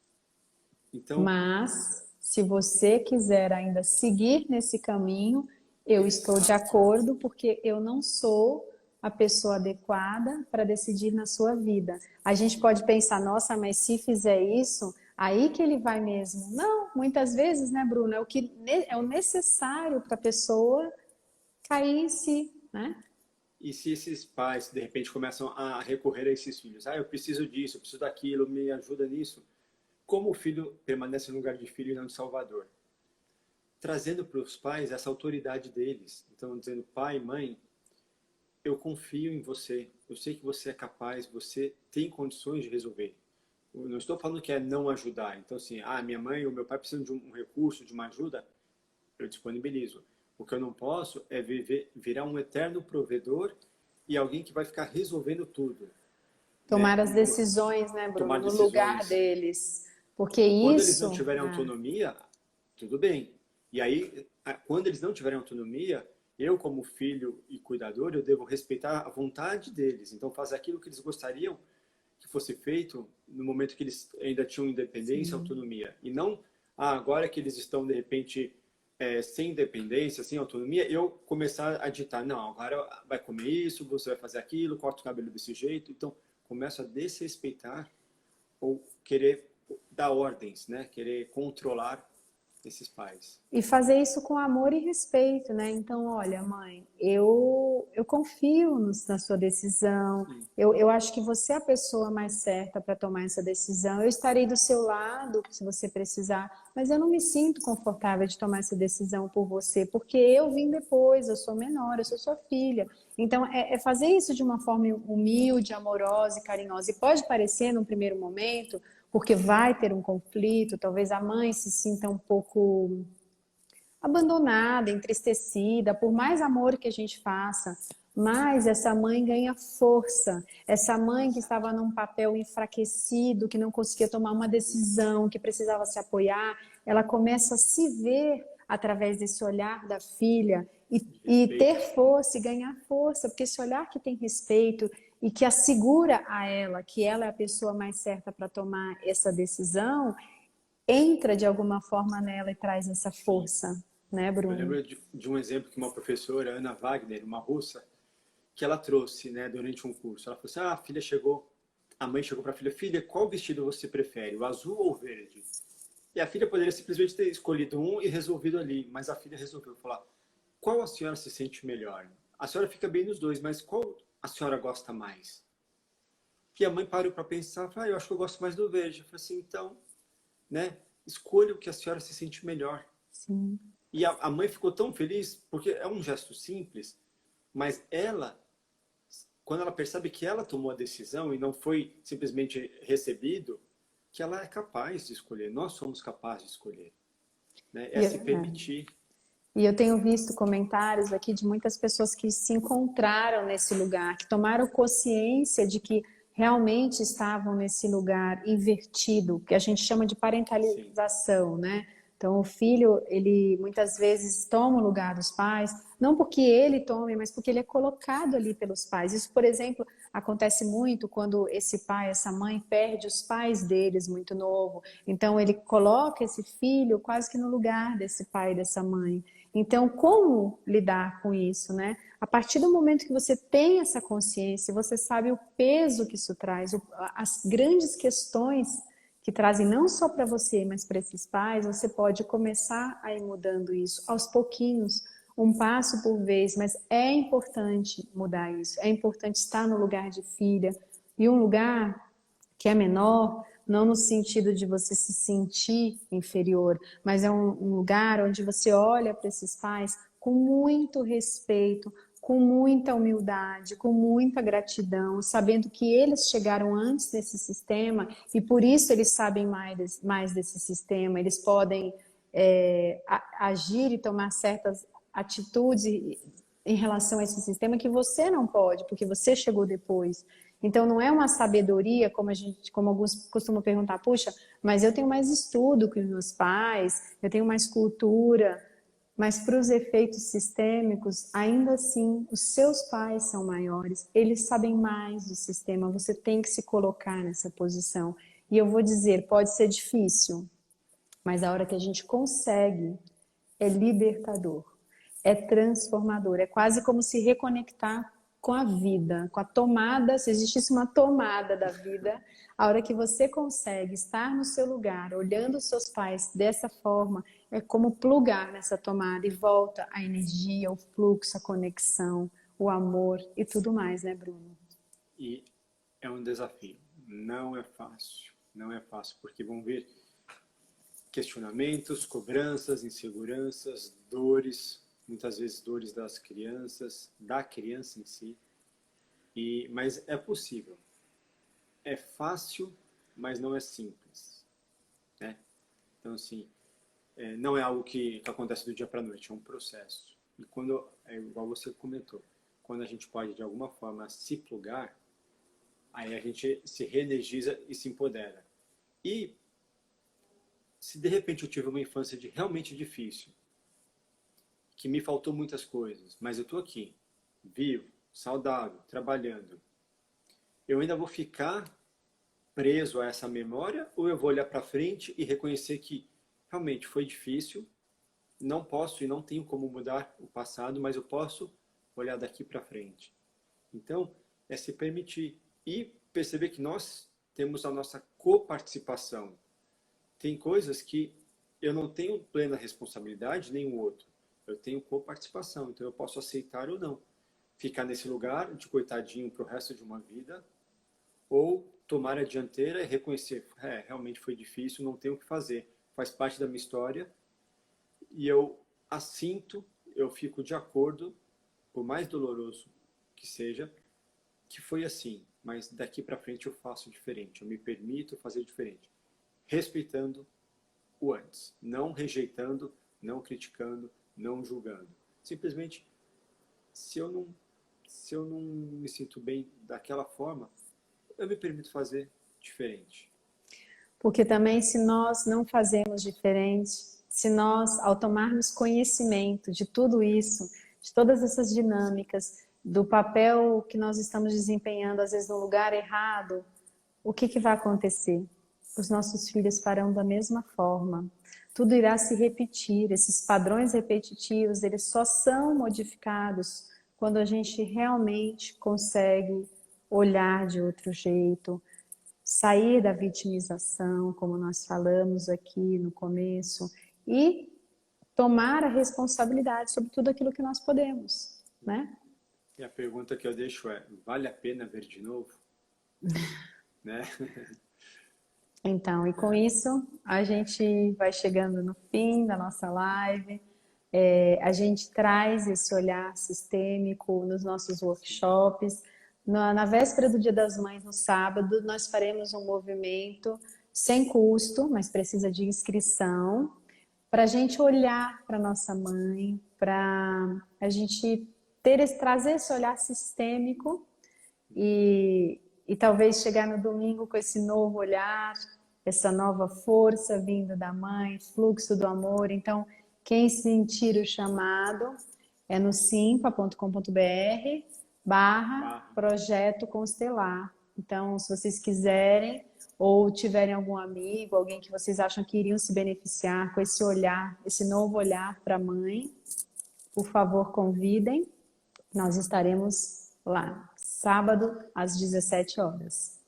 Então, mas, se você quiser ainda seguir nesse caminho, eu estou de acordo, porque eu não sou a pessoa adequada para decidir na sua vida. A gente pode pensar, nossa, mas se fizer isso, aí que ele vai mesmo. Não, muitas vezes, né, Bruno, é o necessário para a pessoa cair em si, né? E se esses pais, de repente, começam a recorrer a esses filhos, eu preciso disso, eu preciso daquilo, me ajuda nisso, como o filho permanece no lugar de filho e não de salvador? Trazendo para os pais essa autoridade deles. Então, dizendo: pai, mãe, eu confio em você, eu sei que você é capaz, você tem condições de resolver. Eu não estou falando que é não ajudar. Então, assim, minha mãe ou meu pai precisam de um recurso, de uma ajuda, eu disponibilizo. O que eu não posso é virar um eterno provedor e alguém que vai ficar resolvendo tudo. Tomar Né? as decisões, né, Bruno, Tomar no decisões. lugar deles. Porque Quando eles não isso... tiverem autonomia, tudo bem. E aí, quando eles não tiverem autonomia, eu, como filho e cuidador, eu devo respeitar a vontade deles. Então, fazer aquilo que eles gostariam que fosse feito no momento que eles ainda tinham independência e autonomia. E não, agora que eles estão, de repente, sem independência, sem autonomia, eu começar a ditar: não, agora vai comer isso, você vai fazer aquilo, corta o cabelo desse jeito. Então, começo a desrespeitar ou querer dar ordens, né? Querer controlar esses pais. E fazer isso com amor e respeito, né? Então, olha, mãe, eu confio na sua decisão, eu acho que você é a pessoa mais certa para tomar essa decisão. Eu estarei do seu lado se você precisar, mas eu não me sinto confortável de tomar essa decisão por você, porque eu vim depois, eu sou menor, eu sou sua filha. Então, é fazer isso de uma forma humilde, amorosa e carinhosa. E pode parecer, num primeiro momento, porque vai ter um conflito, talvez a mãe se sinta um pouco abandonada, entristecida, por mais amor que a gente faça, mas essa mãe ganha força. Essa mãe que estava num papel enfraquecido, que não conseguia tomar uma decisão, que precisava se apoiar, ela começa a se ver através desse olhar da filha e ter força e ganhar força, porque esse olhar que tem respeito e que assegura a ela que ela é a pessoa mais certa para tomar essa decisão, entra de alguma forma nela e traz essa força, né, Bruno? Eu lembro de um exemplo que uma professora, Ana Wagner, uma russa, que ela trouxe, né, durante um curso. Ela falou assim: a filha chegou, a mãe chegou para a filha: filha, qual vestido você prefere, o azul ou o verde? E a filha poderia simplesmente ter escolhido um e resolvido ali, mas a filha resolveu falar: qual a senhora se sente melhor? A senhora fica bem nos dois, mas qual a senhora gosta mais? E a mãe parou para pensar: eu acho que eu gosto mais do verde. Eu falei assim: então, né, escolha o que a senhora se sente melhor. Sim. E a mãe ficou tão feliz, porque é um gesto simples, mas ela, quando ela percebe que ela tomou a decisão e não foi simplesmente recebido, que ela é capaz de escolher. Nós somos capazes de escolher. Né? É se permitir. E eu tenho visto comentários aqui de muitas pessoas que se encontraram nesse lugar, que tomaram consciência de que realmente estavam nesse lugar invertido, que a gente chama de parentalização, né? Então, o filho, ele muitas vezes toma o lugar dos pais, não porque ele tome, mas porque ele é colocado ali pelos pais. Isso, por exemplo, acontece muito quando esse pai, essa mãe perde os pais deles muito novo. Então, ele coloca esse filho quase que no lugar desse pai e dessa mãe. Então, como lidar com isso, né? A partir do momento que você tem essa consciência, você sabe o peso que isso traz, as grandes questões que trazem não só para você, mas para esses pais, você pode começar a ir mudando isso aos pouquinhos, um passo por vez, mas é importante mudar isso, é importante estar no lugar de filha, e um lugar que é menor, não no sentido de você se sentir inferior, mas é um lugar onde você olha para esses pais com muito respeito, com muita humildade, com muita gratidão, sabendo que eles chegaram antes desse sistema e por isso eles sabem mais desse sistema, eles podem agir e tomar certas atitudes em relação a esse sistema que você não pode, porque você chegou depois. Então não é uma sabedoria, como alguns costumam perguntar, puxa, mas eu tenho mais estudo que os meus pais, eu tenho mais cultura, mas para os efeitos sistêmicos, ainda assim, os seus pais são maiores, eles sabem mais do sistema, você tem que se colocar nessa posição. E eu vou dizer, pode ser difícil, mas a hora que a gente consegue, é libertador, é transformador, é quase como se reconectar com a vida, com a tomada, se existisse uma tomada da vida, a hora que você consegue estar no seu lugar, olhando os seus pais dessa forma, é como plugar nessa tomada e volta a energia, o fluxo, a conexão, o amor e tudo mais, né, Bruno? E é um desafio. Não é fácil. Não é fácil, porque vão vir questionamentos, cobranças, inseguranças, dores, muitas vezes dores das crianças, da criança em si. Mas é possível. É fácil, mas não é simples, né? Então, assim, não é algo que acontece do dia para a noite, é um processo. E quando, igual você comentou, quando a gente pode, de alguma forma, se plugar, aí a gente se reenergiza e se empodera. E se de repente eu tive uma infância realmente difícil, que me faltou muitas coisas, mas eu estou aqui, vivo, saudável, trabalhando, eu ainda vou ficar preso a essa memória ou eu vou olhar para frente e reconhecer que realmente foi difícil, não posso e não tenho como mudar o passado, mas eu posso olhar daqui para frente. Então, é se permitir e perceber que nós temos a nossa coparticipação. Tem coisas que eu não tenho plena responsabilidade, nem o outro. Eu tenho coparticipação, então eu posso aceitar ou não. Ficar nesse lugar de coitadinho para o resto de uma vida, ou tomar a dianteira e reconhecer, realmente foi difícil, não tenho o que fazer, faz parte da minha história, e eu assinto, eu fico de acordo, por mais doloroso que seja, que foi assim, mas daqui para frente eu faço diferente, eu me permito fazer diferente, respeitando o antes, não rejeitando, não criticando, não julgando. Simplesmente, se eu não me sinto bem daquela forma, eu me permito fazer diferente. Porque também se nós não fazemos diferente, se nós, ao tomarmos conhecimento de tudo isso, de todas essas dinâmicas, do papel que nós estamos desempenhando, às vezes no lugar errado, o que vai acontecer? Os nossos filhos farão da mesma forma. Tudo irá se repetir. Esses padrões repetitivos, eles só são modificados quando a gente realmente consegue olhar de outro jeito, sair da vitimização, como nós falamos aqui no começo, e tomar a responsabilidade sobre tudo aquilo que nós podemos, né? E a pergunta que eu deixo é, vale a pena ver de novo? Né? Então, e com isso, a gente vai chegando no fim da nossa live. A gente traz esse olhar sistêmico nos nossos workshops. Na véspera do Dia das Mães, no sábado, nós faremos um movimento sem custo, mas precisa de inscrição, para a gente olhar para nossa mãe, para a gente trazer esse olhar sistêmico e talvez chegar no domingo com esse novo olhar, essa nova força vindo da mãe, fluxo do amor. Então, quem sentir o chamado é no simpa.com.br/projeto constelar. Então, se vocês quiserem ou tiverem algum amigo, alguém que vocês acham que iriam se beneficiar com esse olhar, esse novo olhar para a mãe, por favor, convidem. Nós estaremos lá, sábado, às 17 horas.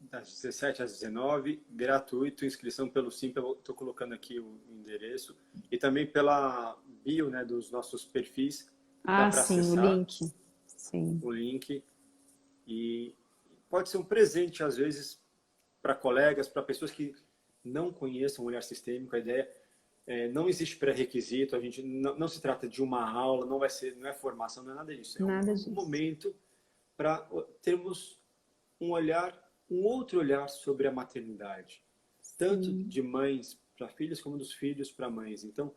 Das 17 às 19, gratuito, inscrição pelo Simpa, eu estou colocando aqui o endereço, e também pela bio, né, dos nossos perfis, dá para Sim, acessar o link. Sim. o link, e pode ser um presente, às vezes, para colegas, para pessoas que não conheçam o olhar sistêmico. A ideia não existe pré-requisito, a gente não se trata de uma aula, não é formação, não é nada disso. É Nada disso. um momento para termos um outro olhar sobre a maternidade, tanto de mães para filhos como dos filhos para mães. Então,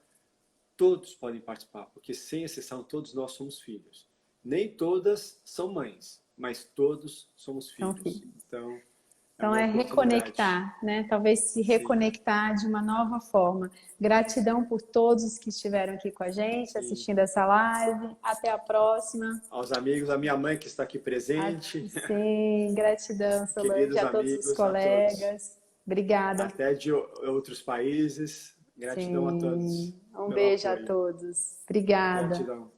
todos podem participar, porque sem exceção todos nós somos filhos. Nem todas são mães, mas todos somos filhos. Então é reconectar, né? Talvez se reconectar de uma nova forma. Gratidão por todos que estiveram aqui com a gente, assistindo essa live. Até a próxima. Aos amigos, a minha mãe que está aqui presente. Sim, gratidão, Solange, a todos os colegas. Obrigada. Até de outros países. Gratidão a todos. Um beijo a todos. Obrigada. Gratidão.